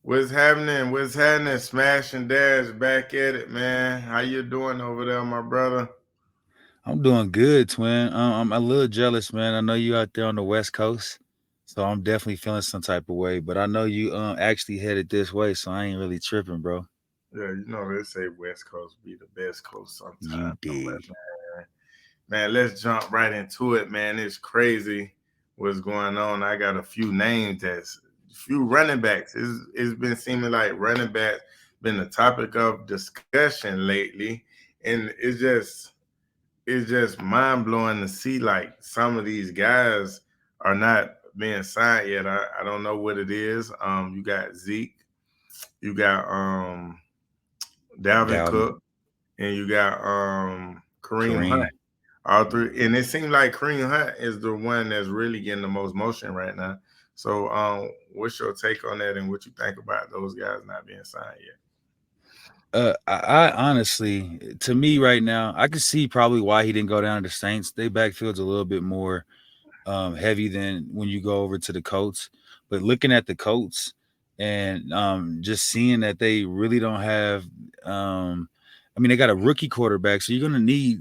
What's happening? What's happening? Smash and Dash back at it, man. How you doing over there, my brother? I'm doing good, twin. I'm a little jealous, man. I know you out there on the West Coast, so I'm definitely feeling some type of way. But I know you actually headed this way, so I ain't really tripping, bro. Yeah, you know they say West Coast be the best coast You sometimes. dig? But man, let's jump right into it, man. It's crazy what's going on. I got a few names that's a few running backs. It's been seeming like running backs been the topic of discussion lately, and it's just mind blowing to see like some of these guys are not being signed yet. I don't know what it is. You got Zeke, you got Dalvin Dalvin, Cook, and you got Kareem Hunt. Kareem. All three, and it seems like Kareem Hunt is the one that's really getting the most motion right now. So, what's your take on that, and what you think about those guys not being signed yet? I honestly, to me right now, I can see probably why he didn't go down to the Saints. They backfield's a little bit more heavy than when you go over to the Colts. But looking at the Colts and just seeing that they really don't have, I mean, they got a rookie quarterback, so you're going to need.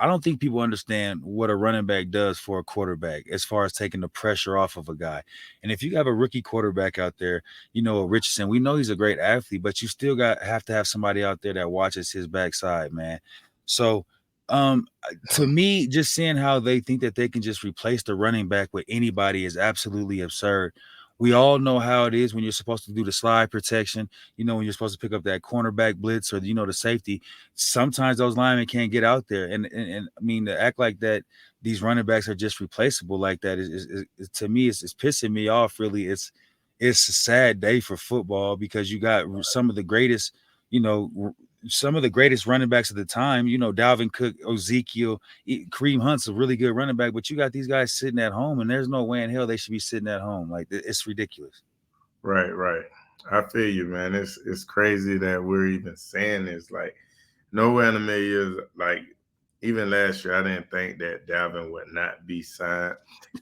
I don't think people understand what a running back does for a quarterback as far as taking the pressure off of a guy. And if you have a rookie quarterback out there, a Richardson, we know he's a great athlete, but you still have to have somebody out there that watches his backside, man. So um to me, just seeing how they think that they can just replace the running back with anybody is absolutely absurd. We all know how it is when you're supposed to do the slide protection, when you're supposed to pick up that cornerback blitz or the safety. Sometimes those linemen can't get out there. And I mean, to act like that these running backs are just replaceable like that is to me, it's pissing me off, really. It's a sad day for football because you got some of the greatest, you know, some of the greatest running backs at the time, Dalvin Cook, Ezekiel, Kareem Hunt's a really good running back, but you got these guys sitting at home, and there's no way in hell they should be sitting at home. Like, it's ridiculous. Right, right. I feel you, man. It's crazy that we're even saying this. Like, nowhere in a million years, like even last year, I didn't think that Dalvin would not be signed.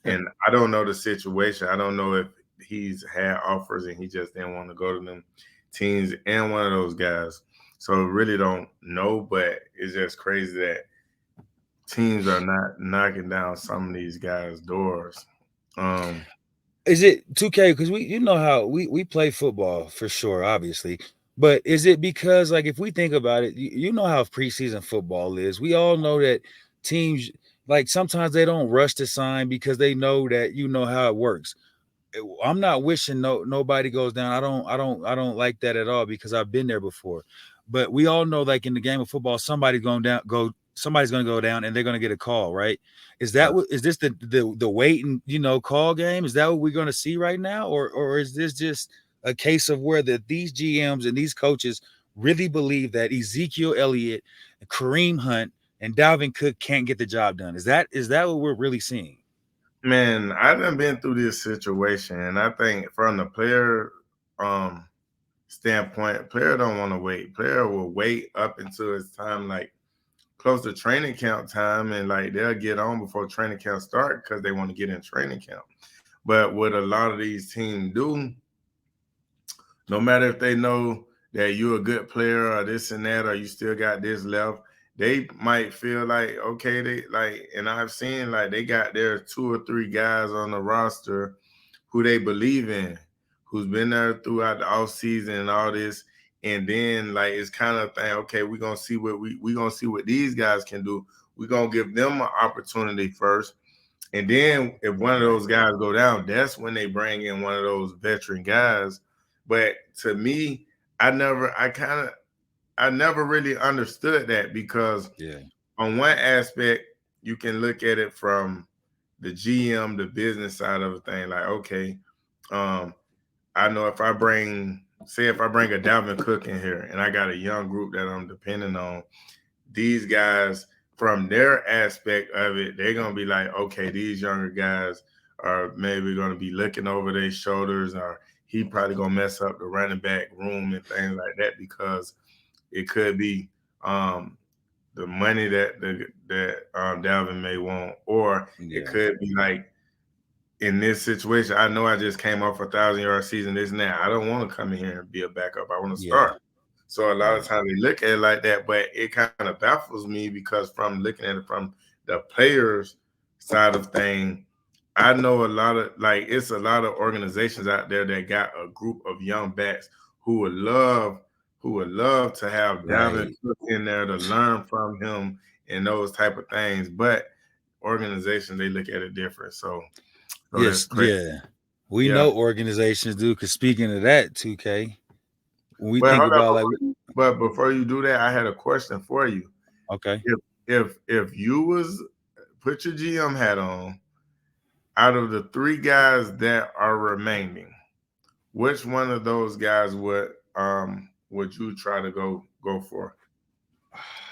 And I don't know the situation. I don't know if he's had offers and he just didn't want to go to them teams and one of those guys. So really don't know, but it's just crazy that teams are not knocking down some of these guys' doors. Um, Is it 2K? Because you know how we play football for sure, obviously. But is it because, like, if we think about it, you know how preseason football is. We all know that teams, like, sometimes they don't rush to sign because they know that how it works. I'm not wishing nobody goes down. I don't like that at all because I've been there before. But we all know, like, in the game of football, somebody's going to go down and they're going to get a call, right? Is this the wait and call game? Is that what we're going to see right now, or is this just a case of where these GMs and these coaches really believe that Ezekiel Elliott, Kareem Hunt, and Dalvin Cook can't get the job done? Is that what we're really seeing? Man, I done been through this situation, and I think from the player um standpoint, player don't want to wait. Player will wait up until it's time, like close to training camp time, and like they'll get on before training camp start because they want to get in training camp. But what a lot of these teams do, no matter if they know that you're a good player or this and that, or you still got this left, they might feel like, okay, they like, and I've seen like they got their two or three guys on the roster who they believe in, who's been there throughout the off season and all this. And then like it's kind of thing, okay, we're gonna see what we gonna see what these guys can do. We're gonna give them an opportunity first. And then if one of Right. those guys go down, that's when they bring in one of those veteran guys. But to me, I never really understood that because Yeah. on one aspect, you can look at it from the GM, the business side of the thing. Like, okay, um, I know if I bring a Dalvin Cook in here and I got a young group that I'm depending on, these guys from their aspect of it, they're gonna be like, okay, these younger guys are maybe gonna be looking over their shoulders, or he probably gonna mess up the running back room and things like that because it could be um, the money that Dalvin may want, or it Yeah. could be like in this situation, I know I just came off a 1,000 yard season, this and that. I don't want to come in here and be a backup. I want to Yeah, start. So a lot of right. times they look at it like that, but it kind of baffles me because from looking at it from the players' side of thing, I know a lot of it's a lot of organizations out there that got a group of young backs who would love to have Dalvin Right. Cook in there to learn from him and those type of things. But organizations they look at it different. So that's Yes, crazy. yeah. We Yeah. know organizations do. Because speaking of that, 2K, when we But think hold up, about like, before you do that, I had a question for you. okay, If you was put your GM hat on, out of the three guys that are remaining, which one of those guys would you try to go for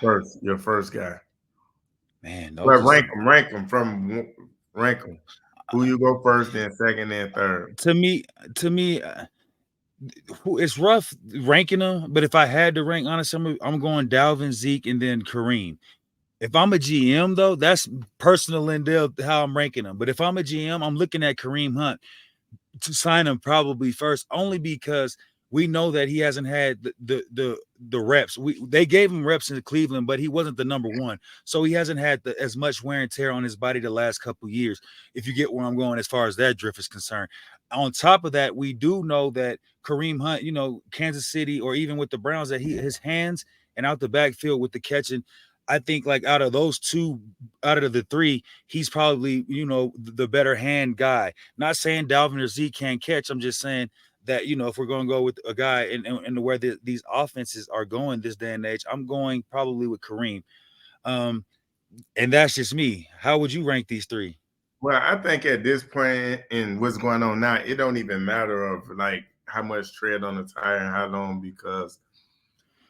first? Your first guy. man, Well, those are some. rank them. Who you go first, then second, then third. To me, to me, it's rough ranking them. But if I had to rank, honestly, I'm going Dalvin, Zeke, and then Kareem. If I'm a GM though, that's personal Lindell how I'm ranking them. But if I'm a GM, I'm looking at Kareem Hunt to sign him probably first, only because we know that he hasn't had the reps. They gave him reps in Cleveland, but he wasn't the number one, so he hasn't had as much wear and tear on his body the last couple years. If you get where I'm going as far as that drift is concerned. On top of that, we do know that Kareem Hunt, Kansas City or even with the Browns, that his hands and out the backfield with the catching. I think like out of those two, out of the three, he's probably the better hand guy. Not saying Dalvin or Zeke can't catch. I'm just saying that if we're going to go with a guy and where these offenses are going this day and age, I'm going probably with Kareem. Um, and that's just me. How would you rank these three? Well, I think at this point in what's going on now, it don't even matter of like how much tread on the tire and how long because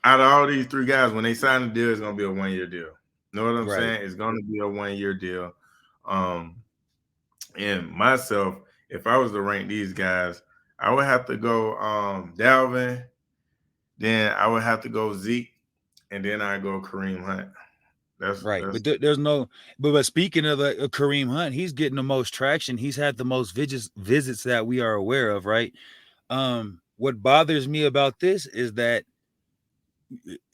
out of all these three guys, when they sign the deal, it's gonna be a 1 year deal. Know what I'm Right, saying? It's gonna be a 1 year deal. Um, and myself, if I was to rank these guys, I would have to go Dalvin, then I would have to go Zeke, and then I go Kareem Hunt. right. That's But there's no. But speaking of the Kareem Hunt, he's getting the most traction. He's had the most visits that we are aware of. Right. What bothers me about this is that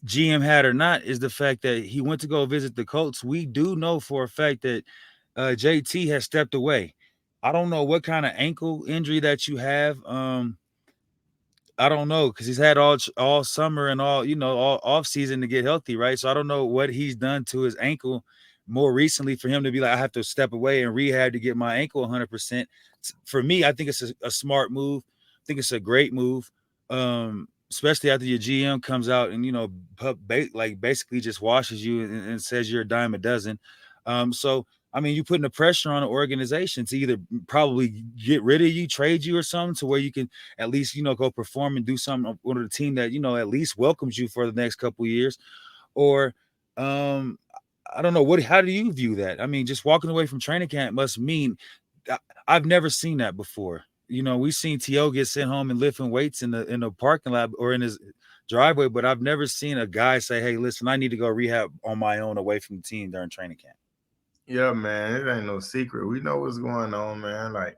GM had or not is the fact that he went to go visit the Colts. We do know for a fact that JT has stepped away. I don't know what kind of ankle injury that you have. I don't know because he's had all summer and all off season to get healthy, right? So I don't know what he's done to his ankle more recently for him to be like, I have to step away and rehab to get my ankle 100%. For me, I think it's a smart move. I think it's a great move, especially after your GM comes out and like basically just washes you and says you're a dime a dozen. So I mean, you're putting the pressure on an organization to either probably get rid of you, trade you, or something to where you can at least go perform and do something on the team that at least welcomes you for the next couple of years. Or um I don't know how do you view that? I mean, just walking away from training camp must mean I, I've never seen that before. We've seen T.O. get sent home and lifting weights in the parking lot or in his driveway, but I've never seen a guy say, "Hey, listen, I need to go rehab on my own away from the team during training camp." yeah, man. It ain't no secret. We know what's going on, man. Like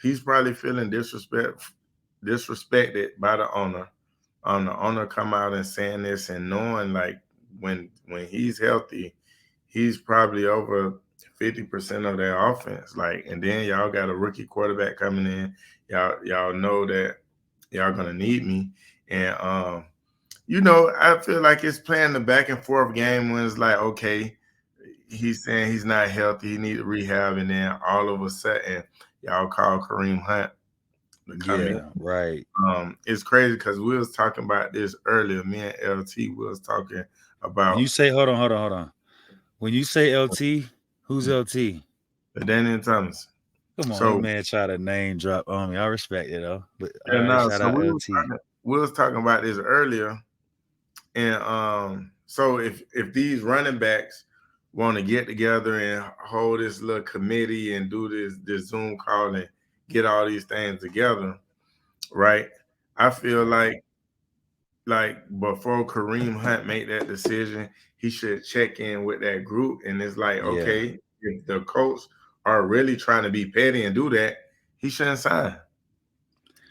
he's probably feeling disrespected by the owner. The owner come out and saying this and knowing like when he's healthy, he's probably over 50% of their offense. Like, and then y'all got a rookie quarterback coming in. Y'all know that y'all gonna need me. And I feel like it's playing the back and forth game when it's like, okay, he's saying he's not healthy, he needs rehab, and then all of a sudden y'all call Kareem Hunt to come in. Yeah, right. It's crazy because we was talking about this earlier. Me and LT was talking When about you say hold on. When you say LT, who's LT? the Daniel Thomas. Come on, this So man try to name drop on me. I respect it though. But all yeah, right, no, shout so out LT. we was talking about this earlier, and so if these running backs want to get together and hold this little committee and do this Zoom call and get all these things together, right? I feel like before Kareem Hunt made that decision, he should check in with that group. And it's like, Yeah, okay, if the coach are really trying to be petty and do that, he shouldn't sign.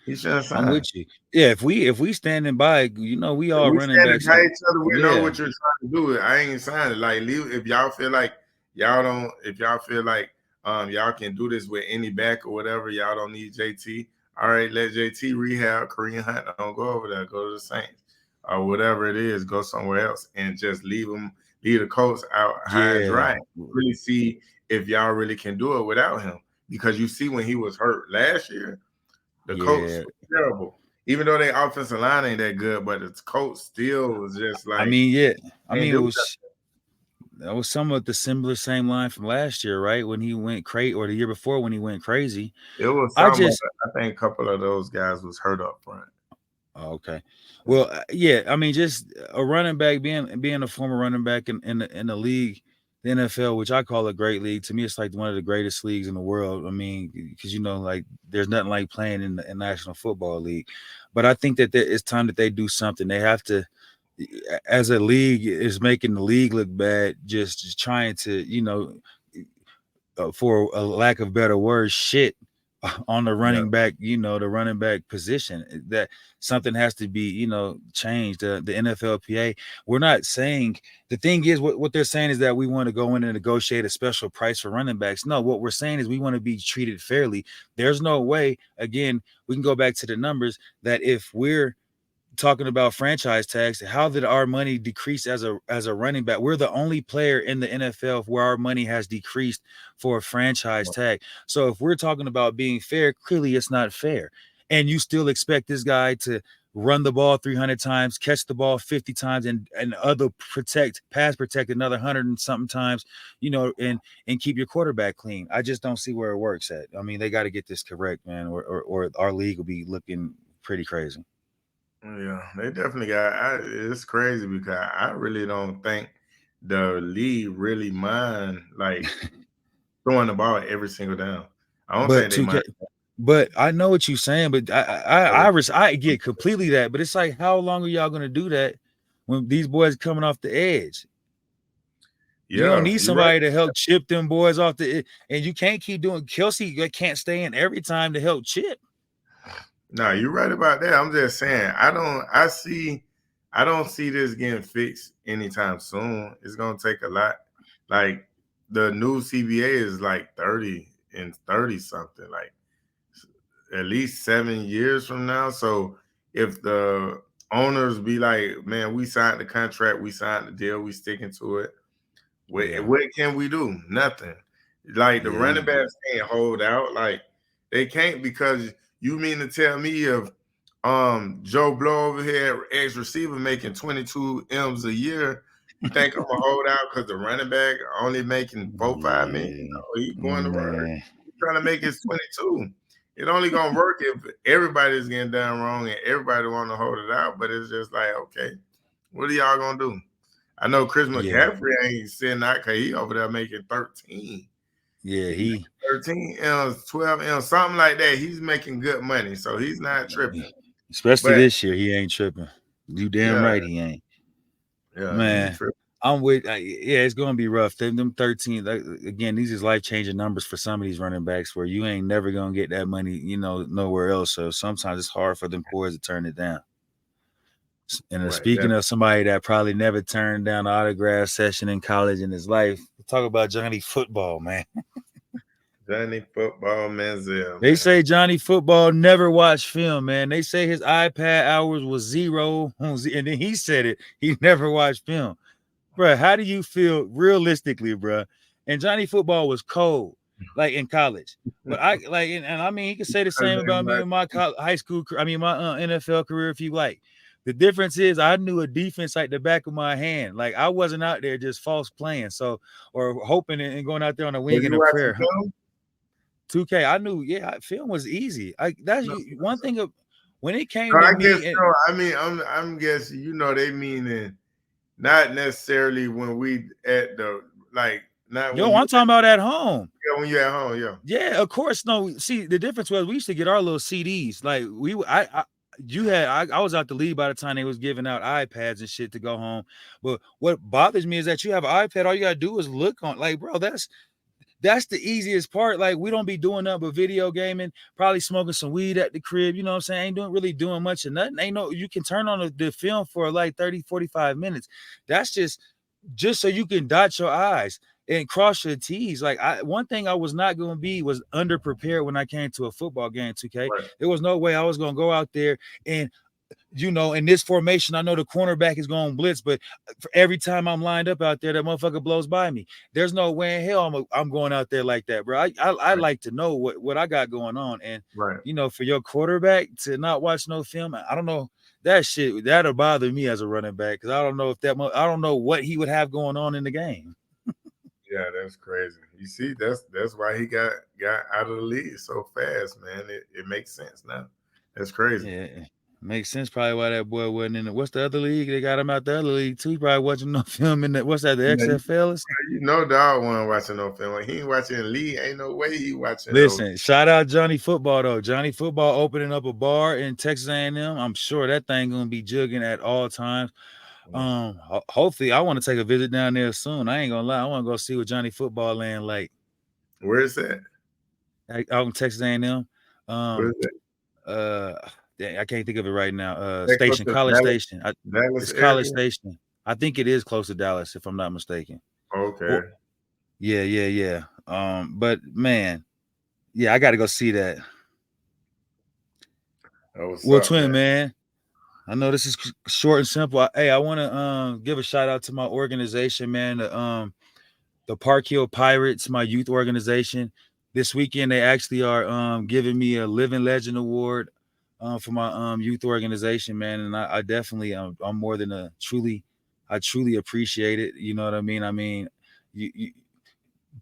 He shouldn't I'm sign. with you. Yeah, if we standing by, we If all we running standing backs. by each other, we know Yeah, what you're trying to do. I ain't signing. Like, leave if y'all feel like y'all don't. If y'all feel like y'all can do this with any back or whatever, y'all don't need JT. All right, let JT rehab. Kareem Hunt don't go over there. Go to the Saints or whatever it is. Go somewhere else and just leave the Colts out high and yeah, dry. Really see if y'all really can do it without him, because you see when he was hurt last year, the Colts yeah. were terrible. Even though their offensive line ain't that good, but the Colts still was just I like mean, yeah. I can't mean, it do was that was somewhat the similar same line from last year, right? When he went crazy, or the year before when he went crazy. it. It was I some, just I think a couple of those guys was hurt up front. Oh, okay. Well, yeah. I mean, just a running back being a former running back in the league, the NFL, which I call a great league. To me, it's like one of the greatest leagues in the world. I mean, because like there's nothing like playing in the National Football League. But I think that it's time that they do something. They have to, as a league, is making the league look bad. Just trying to, for a lack of better words, shit on the Yeah, running back, the running back position. That something has to be, changed. The NFLPA, we're not saying the thing is what they're saying is that we want to go in and negotiate a special price for running backs. No, what we're saying is we want to be treated fairly. There's no way, again, we can go back to the numbers that if we're talking about franchise tags, how did our money decrease as a running back? We're the only player in the NFL where our money has decreased for a franchise tag. So if we're talking about being fair, clearly it's not fair. And you still expect this guy to run the ball 300 times, catch the ball 50 times, and other pass protect another 100 and something times, and keep your quarterback clean. I just don't see where it works at. I mean, they got to get this correct, man, or our league will be looking pretty crazy. yeah, they definitely got. It's crazy because I really don't think the league really mind like throwing the ball every single down. I don't But think they mind. 2K, but I know what you're saying, but I get completely that. But it's like, how long are y'all gonna do that when these boys coming off the edge? You don't Yeah, need you're right. somebody to help chip them boys off and you can't keep doing Kelsey can't stay in every time to help chip. No, you're right about that. I'm just saying, I don't see this getting fixed anytime soon. It's gonna take a lot. Like the new CBA is like 30 and 30 something, like at least 7 years from now. So if the owners be like, man, we signed the contract, we signed the deal, we sticking to it. Yeah, What can we do? Nothing. Like the yeah, running backs can't hold out. Like they can't, because you mean to tell me if Joe Blow over here, ex receiver, making 22 M's a year, you think I'm gonna hold out because the running back only making 4-5 million? yeah, No, he going to work. man, He's trying to make his 22. It only gonna work if everybody's getting done wrong and everybody want to hold it out. But it's just like, okay, what are y'all gonna do? I know Chris yeah, McCaffrey ain't sitting out because he over there making 13. yeah. He's He, making 13 M's, 12 M's, something like that. He's making good money, so he's not tripping. especially But this year, he ain't tripping. You damn yeah, right he ain't. yeah, he ain't Man, tripping. I'm with. Yeah, it's gonna be rough. Them 13. Again, these is life changing numbers for some of these running backs where you ain't never gonna get that money, nowhere else. So sometimes it's hard for them boys to turn it down. And Right. speaking That of somebody that probably never turned down an autograph session in college in his life, talk about Johnny Football, man. Johnny Football Manziel, They man. say Johnny Football never watched film, man. They say his iPad hours was zero, and then he said it. He never watched film. Bro, how do you feel realistically, bro? And Johnny Football was cold, like in college. But I like, and I mean, he could say the same about me in my high school. I mean, my NFL career, if you like. The difference is I knew a defense like the back of my hand. Like I wasn't out there just false playing, so or hoping and going out there on a Were wing and you a watching prayer. film? 2K, I knew, yeah, film was easy. That's No, one thing of when it no, came to I guess me. And so. I mean, I'm guessing they mean not necessarily when we at the like not when yo, you I'm talking about at home. yeah, when you're at home, yeah. Yeah, of course. No, see, the difference was we used to get our little CDs. Like I was out the league by the time they was giving out iPads and shit to go home. But what bothers me is that you have an iPad. All you gotta do is look on. Like, bro, that's the easiest part. Like we don't be doing nothing but video gaming, probably smoking some weed at the crib. You know what I'm saying? Ain't doing much of nothing. Ain't no, you can turn on the film for like 30, 45 minutes. That's just so you can dot your I's and cross your T's. Like one thing I was not going to be was underprepared when I came to a football game. 2K, Right, there was no way I was going to go out there and in this formation, I know the cornerback is going to blitz, but for every time I'm lined up out there, that motherfucker blows by me. There's no way in hell I'm going out there like that, bro. I right, like to know what I got going on, and right. for your quarterback to not watch no film, I don't know, that shit that'll bother me as a running back because I don't know if I don't know what he would have going on in the game. Yeah, that's crazy. You see, that's why he got out of the league so fast, man. It makes sense now. That's crazy. Yeah, makes sense. Probably why that boy wasn't in the what's the other league? They got him out the other league too. He probably watching no film in the what's that, the Yeah, XFL or something. dog wasn't watching no film. He ain't watching the league. Ain't no way he watching those. Listen, shout out Johnny Football though. Johnny Football opening up a bar in Texas A&M. I'm sure that thing gonna be jugging at all times. Hopefully, I want to take a visit down there soon. I ain't gonna lie, I want to go see what Johnny Football land like Where is that? out in Texas A&M. Where Um, is that? uh, dang, I can't think of it right now. That close Station, to College Dallas, Station. Dallas It's College area. Station. I think it is close to Dallas, if I'm not mistaken. Okay, Or yeah, yeah, yeah. But man, yeah, I got to go see that. that what's Well, up, man. twin man, I know this is short and simple. Hey, I want to give a shout out to my organization, man. The Park Hill Pirates, my youth organization. This weekend they actually are giving me a Living Legend Award for my youth organization, man. And I definitely I'm more than I truly appreciate it. You know what I mean? I mean, you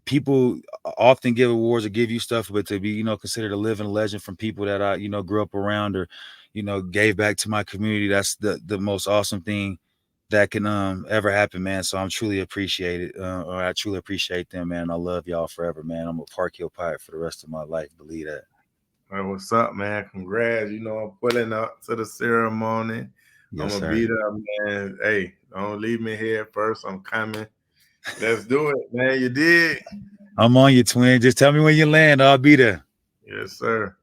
people often give awards or give you stuff, but to be, considered a living legend from people that I, grew up around or, gave back to my community, that's the most awesome thing that can ever happen, man. So I'm truly appreciated, or I truly appreciate them, man. I love y'all forever, man. I'm a Park Hill Pirate for the rest of my life. Believe that. That what's up, man. Congrats. I'm pulling up to the ceremony. I'm Yes, gonna be sir. there, man. Hey, don't leave me here first. I'm coming. Let's do it, man. You did? I'm on you, twin. Just tell me when you land. I'll be there. Yes, sir.